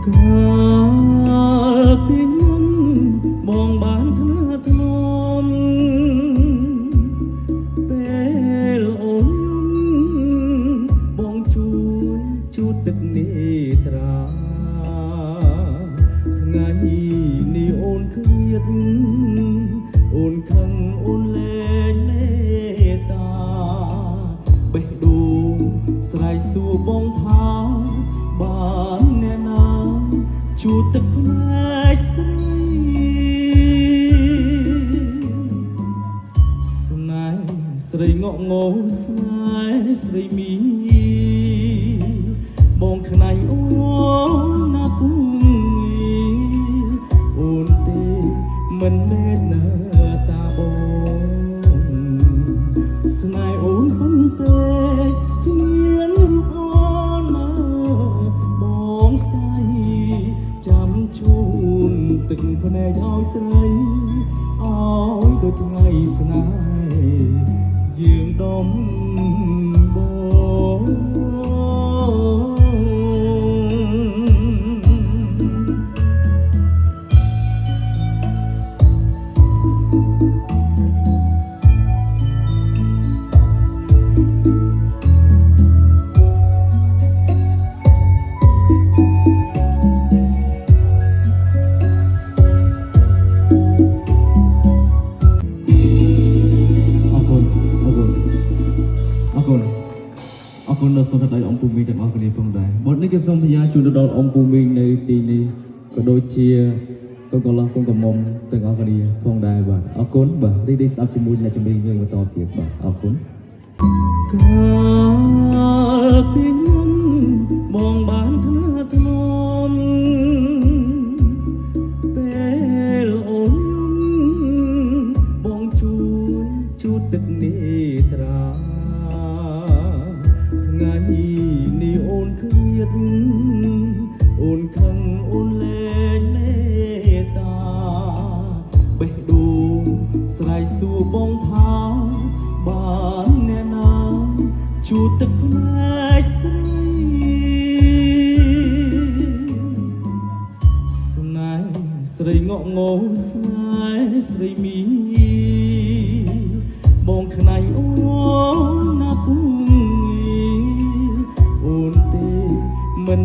កាលពីមុនបងបានថ្នាថ្នមពេលអូនយំបងជួយជូតទឹកនេត្រាថ្ងៃនេះអូនឃ្លាតអូនខឹងអូនលែងមេត្តាបេះដូងស្រ័យសួរបងថាបានអ្នកណាជួទឹកភ្នែកស្រីស្នេហ៍ស្រីងក់ងោស្នេហ៍ស្រីមីបងខ្នាញ់អូនណាពុងអូនទេមិនមែនណាតាបងស្នេហ៍អូនប៉ុន្តែគ្មានរូបអូនណាបងស្រីចាំជូនទឹកភ្នែកឲ្យស្រីឲ្យដូចថ្ងៃស្នេហ៍យើងដំបង អរគុណដល់ស្នាដៃអង្គពូមីងទាំងអស់គ្នាផងដែរបទនេះគឺសូមពញ្ញាជូនទៅដល់អង្គពូមីងនៅទីនេះក៏ដូចជាកូនកន្លោះកូនកំមុំទាំងអស់គ្នាផងដែរបាទអរគុណបាទរីករាយស្ដាប់ជាមួយអ្នកជំនាញយើងបន្តទៀតបាទអរគុណកាលពីមុនបងបានថ្នាថ្នមពេលអូនយំបងជួយជូតទឹកនេត្រាថ្ងៃនេះអូនឃ្លាតអូនខឹងអូនលែងមេត្តាបេះដូងស្រ័យសួរបងថាបានអ្នកណាជួទឹកភ្នែកស្រីស្នេហ៍ស្រីងក់ងោស្នេហ៍ស្រីមីបងខ្នាញ់អូនណាពុងអូនទេមិន